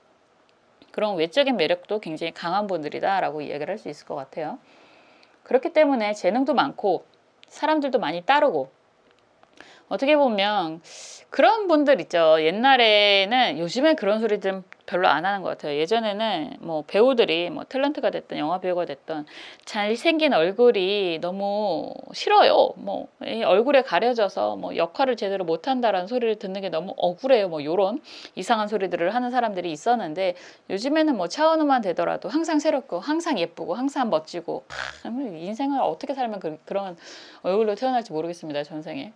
그런 외적인 매력도 굉장히 강한 분들이다 라고 이야기를 할 수 있을 것 같아요. 그렇기 때문에 재능도 많고 사람들도 많이 따르고, 어떻게 보면 그런 분들 있죠. 옛날에는, 요즘에 그런 소리들은 별로 안 하는 것 같아요. 예전에는 뭐 배우들이 뭐 탤런트가 됐든 영화 배우가 됐든 잘생긴 얼굴이 너무 싫어요. 뭐 이 얼굴에 가려져서 뭐 역할을 제대로 못한다라는 소리를 듣는 게 너무 억울해요. 뭐 요런 이상한 소리들을 하는 사람들이 있었는데, 요즘에는 뭐 차은우만 되더라도 항상 새롭고 항상 예쁘고 항상 멋지고, 인생을 어떻게 살면 그런 얼굴로 태어날지 모르겠습니다. 전생에.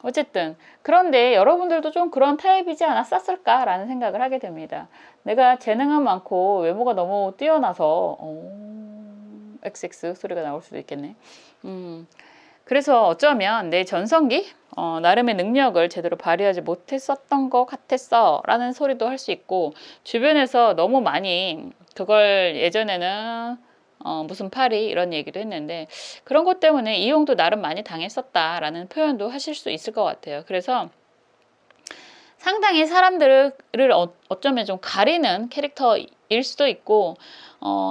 어쨌든 그런데 여러분들도 좀 그런 타입이지 않았었을까라는 생각을 하게 됩니다. 내가 재능은 많고 외모가 너무 뛰어나서 XX 소리가 나올 수도 있겠네. 그래서 어쩌면 내 전성기 나름의 능력을 제대로 발휘하지 못했었던 것 같았어 라는 소리도 할 수 있고, 주변에서 너무 많이 그걸 예전에는 무슨 파리 이런 얘기도 했는데, 그런 것 때문에 이용도 나름 많이 당했었다라는 표현도 하실 수 있을 것 같아요. 그래서 상당히 사람들을 어쩌면 좀 가리는 캐릭터일 수도 있고,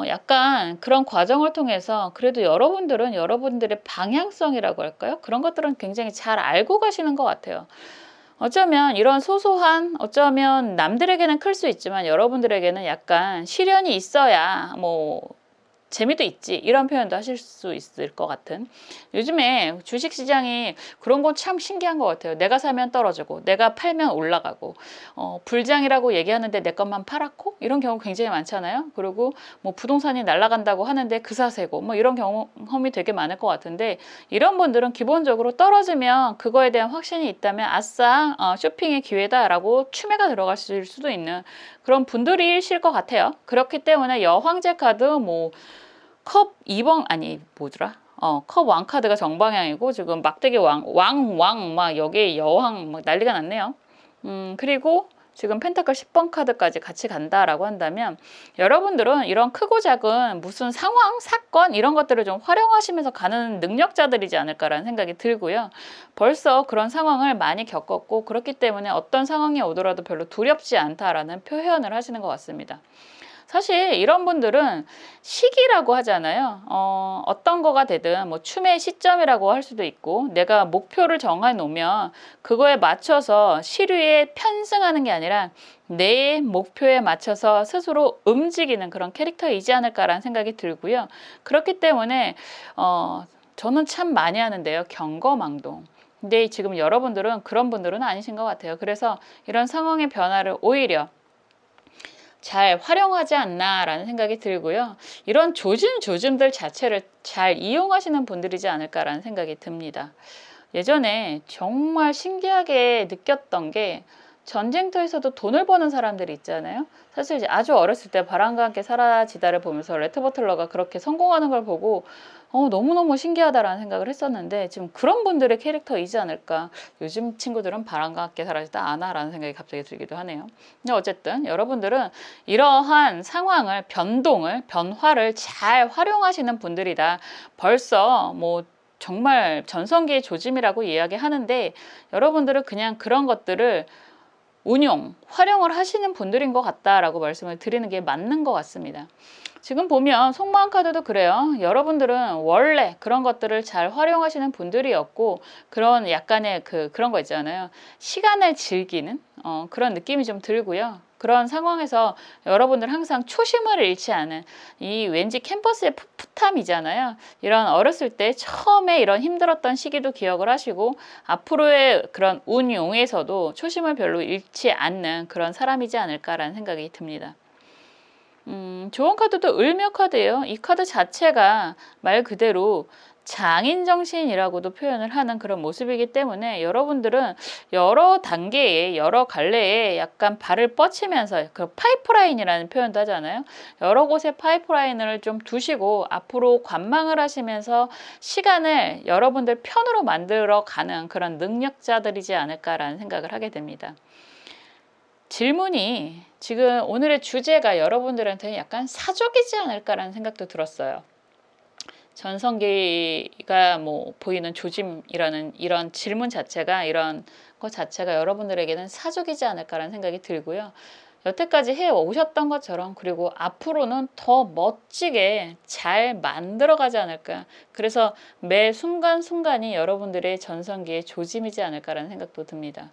약간 그런 과정을 통해서 그래도 여러분들은 여러분들의 방향성이라고 할까요? 그런 것들은 굉장히 잘 알고 가시는 것 같아요. 어쩌면 이런 소소한, 어쩌면 남들에게는 클 수 있지만 여러분들에게는 약간 시련이 있어야 뭐 재미도 있지, 이런 표현도 하실 수 있을 것 같은, 요즘에 주식시장이 그런 건 참 신기한 것 같아요. 내가 사면 떨어지고 내가 팔면 올라가고, 불장이라고 얘기하는데 내 것만 팔았고, 이런 경우 굉장히 많잖아요. 그리고 뭐 부동산이 날아간다고 하는데 그사세고, 뭐 이런 경험이 되게 많을 것 같은데, 이런 분들은 기본적으로 떨어지면 그거에 대한 확신이 있다면 아싸 쇼핑의 기회다라고 추매가 들어가실 수도 있는 그런 분들이실 것 같아요. 그렇기 때문에 여황제 카드, 뭐 컵 2번 아니 뭐더라? 컵 왕 카드가 정방향이고, 지금 막대기 왕 막 여기에 여왕 막 난리가 났네요. 그리고 지금 펜타클 10번 카드까지 같이 간다라고 한다면, 여러분들은 이런 크고 작은 무슨 상황, 사건 이런 것들을 좀 활용하시면서 가는 능력자들이지 않을까라는 생각이 들고요. 벌써 그런 상황을 많이 겪었고, 그렇기 때문에 어떤 상황이 오더라도 별로 두렵지 않다라는 표현을 하시는 것 같습니다. 사실 이런 분들은 시기라고 하잖아요. 어떤 거가 되든 뭐 춤의 시점이라고 할 수도 있고, 내가 목표를 정해 놓으면 그거에 맞춰서 시류에 편승하는 게 아니라 내 목표에 맞춰서 스스로 움직이는 그런 캐릭터이지 않을까라는 생각이 들고요. 그렇기 때문에 저는 참 많이 하는데요. 경거망동. 근데 지금 여러분들은 그런 분들은 아니신 것 같아요. 그래서 이런 상황의 변화를 오히려 잘 활용하지 않나라는 생각이 들고요. 이런 조짐들 자체를 잘 이용하시는 분들이지 않을까라는 생각이 듭니다. 예전에 정말 신기하게 느꼈던 게, 전쟁터에서도 돈을 버는 사람들이 있잖아요. 사실 이제 아주 어렸을 때 바람과 함께 사라지다를 보면서 레트 버틀러가 그렇게 성공하는 걸 보고 너무너무 신기하다라는 생각을 했었는데, 지금 그런 분들의 캐릭터이지 않을까. 요즘 친구들은 바람과 함께 사라지다 않아라는 생각이 갑자기 들기도 하네요. 근데 어쨌든 여러분들은 이러한 상황을, 변화를 잘 활용하시는 분들이다. 벌써 뭐 정말 전성기의 조짐이라고 이야기하는데, 여러분들은 그냥 그런 것들을 활용을 하시는 분들인 것 같다라고 말씀을 드리는 게 맞는 것 같습니다. 지금 보면 속마음 카드도 그래요. 여러분들은 원래 그런 것들을 잘 활용하시는 분들이었고, 그런 약간의 그런 거 있잖아요. 시간을 즐기는 그런 느낌이 좀 들고요. 그런 상황에서 여러분들 항상 초심을 잃지 않은, 이 왠지 캠퍼스의 풋풋함이잖아요. 이런 어렸을 때 처음에 이런 힘들었던 시기도 기억을 하시고, 앞으로의 그런 운용에서도 초심을 별로 잃지 않는 그런 사람이지 않을까라는 생각이 듭니다. 좋은 카드도 을묘 카드예요. 이 카드 자체가 말 그대로 장인정신이라고도 표현을 하는 그런 모습이기 때문에, 여러분들은 여러 단계에 여러 갈래에 약간 발을 뻗치면서, 그 파이프라인이라는 표현도 하잖아요. 여러 곳에 파이프라인을 좀 두시고 앞으로 관망을 하시면서 시간을 여러분들 편으로 만들어 가는 그런 능력자들이지 않을까라는 생각을 하게 됩니다. 질문이 지금 오늘의 주제가 여러분들한테는 약간 사족이지 않을까라는 생각도 들었어요. 전성기가 뭐 보이는 조짐이라는 이런 질문 자체가, 이런 것 자체가 여러분들에게는 사족이지 않을까라는 생각이 들고요. 여태까지 해오셨던 것처럼, 그리고 앞으로는 더 멋지게 잘 만들어가지 않을까. 그래서 매 순간순간이 여러분들의 전성기의 조짐이지 않을까라는 생각도 듭니다.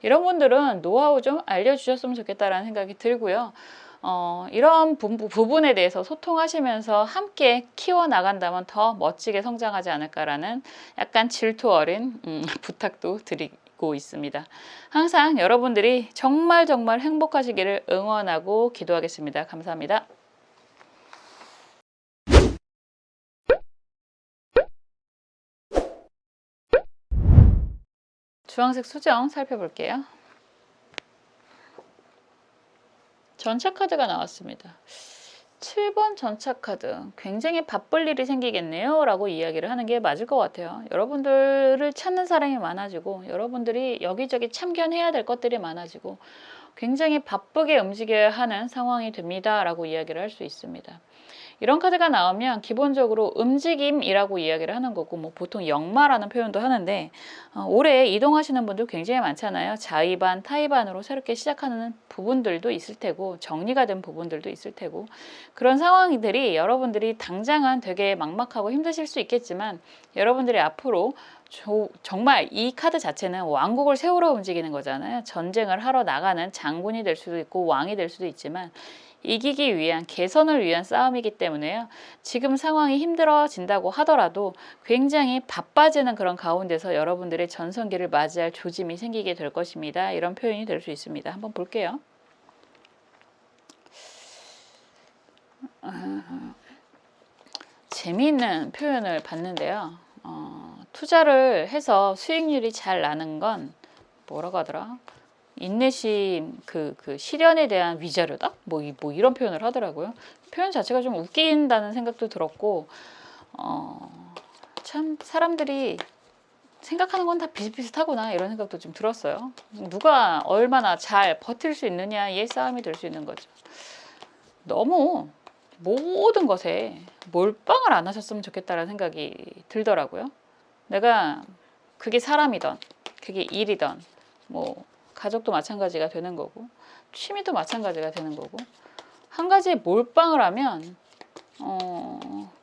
이런 분들은 노하우 좀 알려주셨으면 좋겠다라는 생각이 들고요. 이런 부분에 대해서 소통하시면서 함께 키워나간다면 더 멋지게 성장하지 않을까라는 약간 질투 어린 부탁도 드리고 있습니다. 항상 여러분들이 정말 정말 행복하시기를 응원하고 기도하겠습니다. 감사합니다. 주황색 수정 살펴볼게요. 전차 카드가 나왔습니다. 7번 전차 카드, 굉장히 바쁠 일이 생기겠네요 라고 이야기를 하는 게 맞을 것 같아요. 여러분들을 찾는 사람이 많아지고, 여러분들이 여기저기 참견해야 될 것들이 많아지고, 굉장히 바쁘게 움직여야 하는 상황이 됩니다 라고 이야기를 할 수 있습니다. 이런 카드가 나오면 기본적으로 움직임이라고 이야기를 하는 거고, 뭐 보통 역마라는 표현도 하는데, 올해 이동하시는 분들 굉장히 많잖아요. 자의반, 타의반으로 새롭게 시작하는 부분들도 있을 테고, 정리가 된 부분들도 있을 테고, 그런 상황들이 여러분들이 당장은 되게 막막하고 힘드실 수 있겠지만, 여러분들이 앞으로 정말 이 카드 자체는 왕국을 세우러 움직이는 거잖아요. 전쟁을 하러 나가는 장군이 될 수도 있고 왕이 될 수도 있지만, 이기기 위한, 개선을 위한 싸움이기 때문에요. 지금 상황이 힘들어진다고 하더라도 굉장히 바빠지는 그런 가운데서 여러분들의 전성기를 맞이할 조짐이 생기게 될 것입니다. 이런 표현이 될 수 있습니다. 한번 볼게요. 재미있는 표현을 봤는데요. 투자를 해서 수익률이 잘 나는 건 뭐라고 하더라? 인내심, 그 실현에 대한 위자료다? 뭐 이런 표현을 하더라고요. 표현 자체가 좀 웃긴다는 생각도 들었고, 참 사람들이 생각하는 건 다 비슷비슷하구나 이런 생각도 좀 들었어요. 누가 얼마나 잘 버틸 수 있느냐의 싸움이 될 수 있는 거죠. 너무 모든 것에 몰빵을 안 하셨으면 좋겠다는 생각이 들더라고요. 내가 그게 사람이던, 그게 일이던, 뭐 가족도 마찬가지가 되는 거고, 취미도 마찬가지가 되는 거고, 한 가지에 몰빵을 하면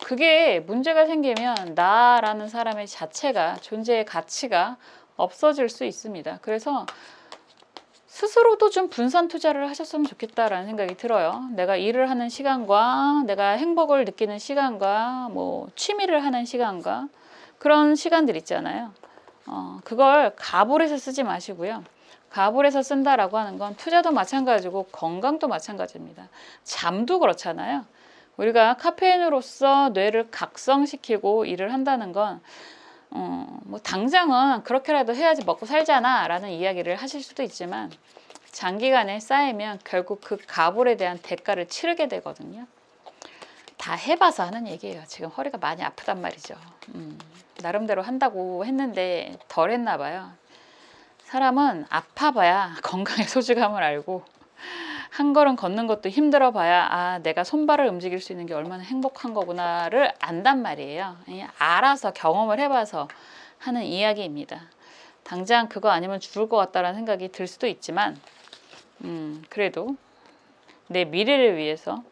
그게 문제가 생기면 나라는 사람의 자체가, 존재의 가치가 없어질 수 있습니다. 그래서 스스로도 좀 분산 투자를 하셨으면 좋겠다라는 생각이 들어요. 내가 일을 하는 시간과 내가 행복을 느끼는 시간과 뭐 취미를 하는 시간과 그런 시간들 있잖아요. 그걸 가불해서 쓰지 마시고요. 가불해서 쓴다라고 하는 건 투자도 마찬가지고 건강도 마찬가지입니다. 잠도 그렇잖아요. 우리가 카페인으로서 뇌를 각성시키고 일을 한다는 건 뭐 당장은 그렇게라도 해야지 먹고 살잖아 라는 이야기를 하실 수도 있지만, 장기간에 쌓이면 결국 그 가불에 대한 대가를 치르게 되거든요. 다 해봐서 하는 얘기예요. 지금 허리가 많이 아프단 말이죠. 나름대로 한다고 했는데 덜 했나 봐요. 사람은 아파봐야 건강의 소중함을 알고, 한 걸음 걷는 것도 힘들어 봐야 내가 손발을 움직일 수 있는 게 얼마나 행복한 거구나를 안단 말이에요. 알아서 경험을 해봐서 하는 이야기입니다. 당장 그거 아니면 죽을 것 같다라는 생각이 들 수도 있지만, 그래도 내 미래를 위해서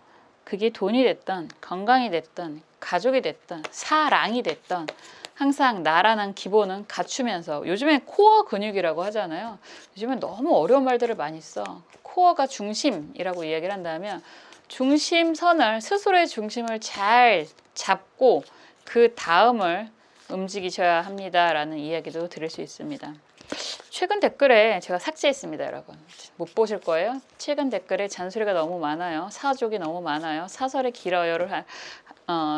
그게 돈이 됐던 건강이 됐던 가족이 됐던 사랑이 됐던 항상 나라는 기본은 갖추면서, 요즘에 코어 근육이라고 하잖아요. 요즘에 너무 어려운 말들을 많이 써. 코어가 중심이라고 이야기를 한다면 중심선을, 스스로의 중심을 잘 잡고 그 다음을 움직이셔야 합니다라는 이야기도 드릴 수 있습니다. 최근 댓글에 제가 삭제했습니다, 여러분. 못 보실 거예요. 최근 댓글에 잔소리가 너무 많아요. 사족이 너무 많아요. 사설이 길어요를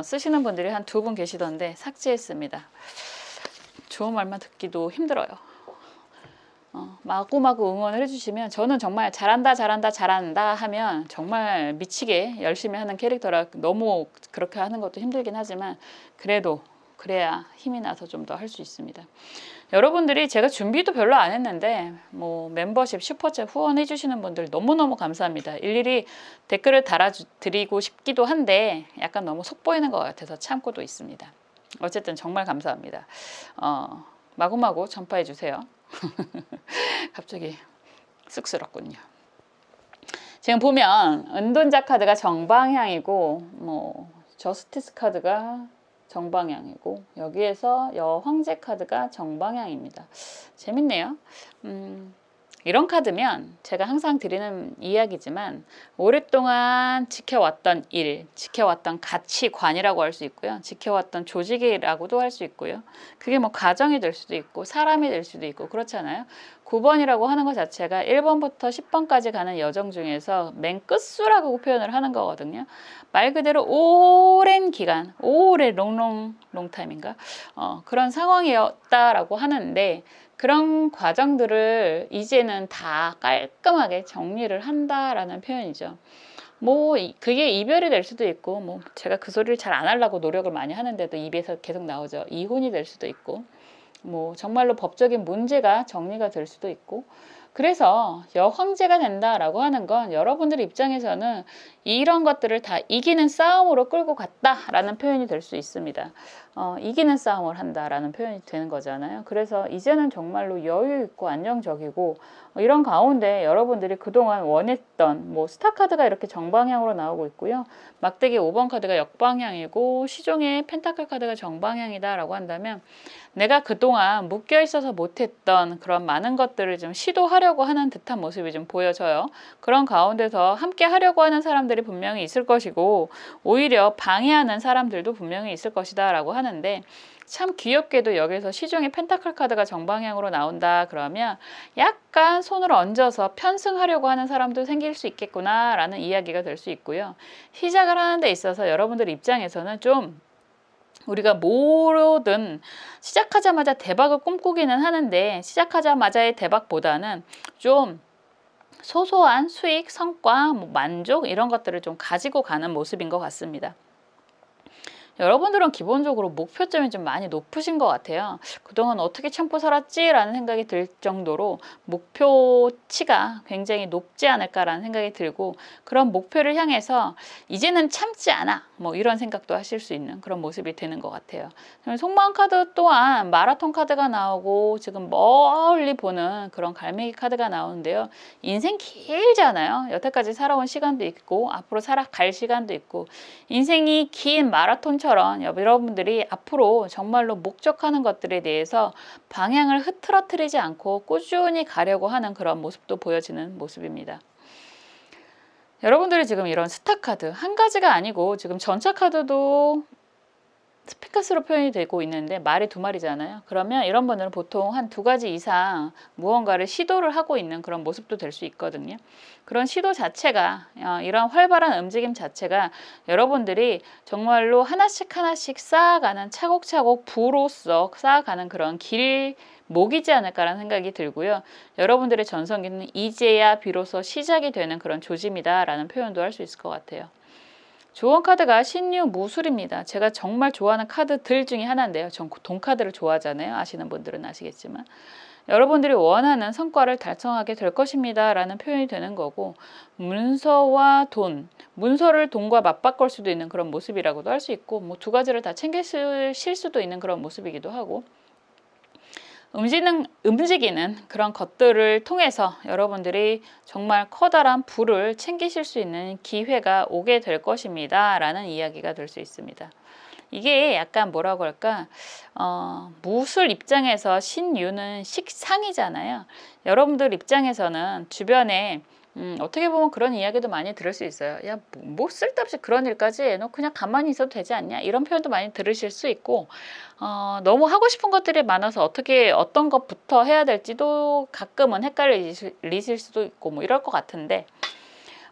쓰시는 분들이 한 2분 계시던데 삭제했습니다. 좋은 말만 듣기도 힘들어요. 마구마구 응원을 해주시면 저는 정말 잘한다 잘한다 잘한다 하면 정말 미치게 열심히 하는 캐릭터라 너무 그렇게 하는 것도 힘들긴 하지만 그래도 그래야 힘이 나서 좀 더 할 수 있습니다. 여러분들이 제가 준비도 별로 안 했는데 뭐 멤버십 슈퍼챗 후원해 주시는 분들 너무너무 감사합니다. 일일이 댓글을 달아드리고 싶기도 한데 약간 너무 속보이는 것 같아서 참고도 있습니다. 어쨌든 정말 감사합니다. 마구마구 전파해 주세요. 갑자기 쑥스럽군요. 지금 보면 은돈자 카드가 정방향이고 뭐 저스티스 카드가 정방향이고 여기에서 여황제 카드가 정방향입니다. 재밌네요. 이런 카드면 제가 항상 드리는 이야기지만 오랫동안 지켜왔던 일, 지켜왔던 가치관이라고 할 수 있고요. 지켜왔던 조직이라고도 할 수 있고요. 그게 뭐 가정이 될 수도 있고 사람이 될 수도 있고 그렇잖아요. 9번이라고 하는 것 자체가 1번부터 10번까지 가는 여정 중에서 맨 끝수라고 표현을 하는 거거든요. 말 그대로 오랜 기간, 오래 롱타임인가? 그런 상황이었다라고 하는데 그런 과정들을 이제는 다 깔끔하게 정리를 한다라는 표현이죠. 뭐 그게 이별이 될 수도 있고 뭐 제가 그 소리를 잘 안 하려고 노력을 많이 하는데도 입에서 계속 나오죠. 이혼이 될 수도 있고 뭐 정말로 법적인 문제가 정리가 될 수도 있고 그래서 여황제가 된다라고 하는 건 여러분들 입장에서는 이런 것들을 다 이기는 싸움으로 끌고 갔다라는 표현이 될 수 있습니다. 이기는 싸움을 한다라는 표현이 되는 거잖아요. 그래서 이제는 정말로 여유 있고 안정적이고 이런 가운데 여러분들이 그동안 원했던 뭐 스타 카드가 이렇게 정방향으로 나오고 있고요. 막대기 5번 카드가 역방향이고 시종의 펜타클 카드가 정방향이다라고 한다면 내가 그동안 묶여 있어서 못했던 그런 많은 것들을 좀 시도하려고 하는 듯한 모습이 좀 보여져요. 그런 가운데서 함께 하려고 하는 사람들이 분명히 있을 것이고 오히려 방해하는 사람들도 분명히 있을 것이다 라고 하는데 참 귀엽게도 여기서 시중에 펜타클 카드가 정방향으로 나온다 그러면 약간 손을 얹어서 편승하려고 하는 사람도 생길 수 있겠구나 라는 이야기가 될 수 있고요. 시작을 하는 데 있어서 여러분들 입장에서는 좀 우리가 뭐든 시작하자마자 대박을 꿈꾸기는 하는데 시작하자마자의 대박보다는 좀 소소한 수익, 성과, 뭐 만족 이런 것들을 좀 가지고 가는 모습인 것 같습니다. 여러분들은 기본적으로 목표점이 좀 많이 높으신 것 같아요. 그동안 어떻게 참고 살았지? 라는 생각이 들 정도로 목표치가 굉장히 높지 않을까라는 생각이 들고 그런 목표를 향해서 이제는 참지 않아 뭐 이런 생각도 하실 수 있는 그런 모습이 되는 것 같아요. 속마음 카드 또한 마라톤 카드가 나오고 지금 멀리 보는 그런 갈매기 카드가 나오는데요. 인생 길잖아요. 여태까지 살아온 시간도 있고 앞으로 살아갈 시간도 있고 인생이 긴 마라톤처럼 여러분들이 앞으로 정말로 목적하는 것들에 대해서 방향을 흐트러뜨리지 않고 꾸준히 가려고 하는 그런 모습도 보여지는 모습입니다. 여러분들이 지금 이런 스타 카드 한 가지가 아니고 지금 전차 카드도 스피커스로 표현이 되고 있는데 말이 2마리잖아요. 그러면 이런 분들은 보통 한 2가지 이상 무언가를 시도를 하고 있는 그런 모습도 될 수 있거든요. 그런 시도 자체가 이런 활발한 움직임 자체가 여러분들이 정말로 하나씩 하나씩 쌓아가는 차곡차곡 부로써 쌓아가는 그런 길목이지 않을까라는 생각이 들고요. 여러분들의 전성기는 이제야 비로소 시작이 되는 그런 조짐이다라는 표현도 할 수 있을 것 같아요. 조언 카드가 신유 무술입니다. 제가 정말 좋아하는 카드들 중에 하나인데요. 전 돈 카드를 좋아하잖아요. 아시는 분들은 아시겠지만 여러분들이 원하는 성과를 달성하게 될 것입니다. 라는 표현이 되는 거고 문서와 돈, 문서를 돈과 맞바꿀 수도 있는 그런 모습이라고도 할 수 있고 뭐 2가지를 다 챙기실 수도 있는 그런 모습이기도 하고 움직이는 그런 것들을 통해서 여러분들이 정말 커다란 부를 챙기실 수 있는 기회가 오게 될 것입니다. 라는 이야기가 될 수 있습니다. 이게 약간 뭐라고 할까, 무술 입장에서 신유는 식상이잖아요. 여러분들 입장에서는 주변에 어떻게 보면 그런 이야기도 많이 들을 수 있어요. 야, 뭐 쓸데없이 그런 일까지 해. 너 그냥 가만히 있어도 되지 않냐? 이런 표현도 많이 들으실 수 있고, 너무 하고 싶은 것들이 많아서 어떤 것부터 해야 될지도 가끔은 헷갈리실 수도 있고 뭐 이럴 것 같은데,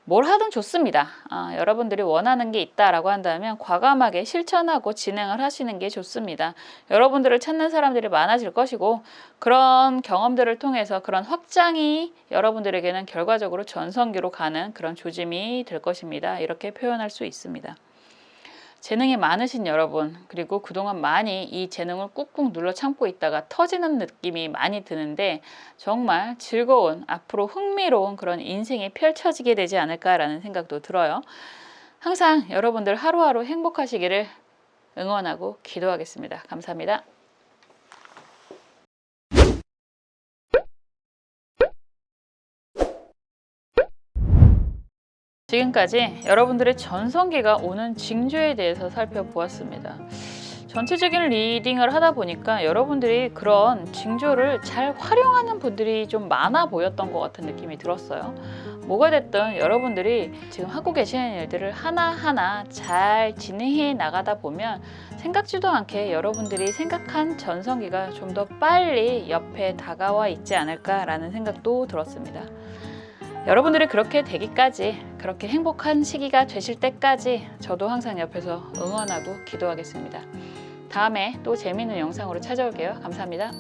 뭘 하든 좋습니다. 여러분들이 원하는 게 있다라고 한다면 과감하게 실천하고 진행을 하시는 게 좋습니다. 여러분들을 찾는 사람들이 많아질 것이고, 그런 경험들을 통해서 그런 확장이 여러분들에게는 결과적으로 전성기로 가는 그런 조짐이 될 것입니다. 이렇게 표현할 수 있습니다. 재능이 많으신 여러분, 그리고 그동안 많이 이 재능을 꾹꾹 눌러 참고 있다가 터지는 느낌이 많이 드는데, 정말 즐거운, 앞으로 흥미로운 그런 인생이 펼쳐지게 되지 않을까라는 생각도 들어요. 항상 여러분들 하루하루 행복하시기를 응원하고 기도하겠습니다. 감사합니다. 지금까지 여러분들의 전성기가 오는 징조에 대해서 살펴보았습니다. 전체적인 리딩을 하다 보니까 여러분들이 그런 징조를 잘 활용하는 분들이 좀 많아 보였던 것 같은 느낌이 들었어요. 뭐가 됐든 여러분들이 지금 하고 계시는 일들을 하나하나 잘 진행해 나가다 보면 생각지도 않게 여러분들이 생각한 전성기가 좀 더 빨리 옆에 다가와 있지 않을까라는 생각도 들었습니다. 여러분들이 그렇게 되기까지, 그렇게 행복한 시기가 되실 때까지 저도 항상 옆에서 응원하고 기도하겠습니다. 다음에 또 재미있는 영상으로 찾아올게요. 감사합니다.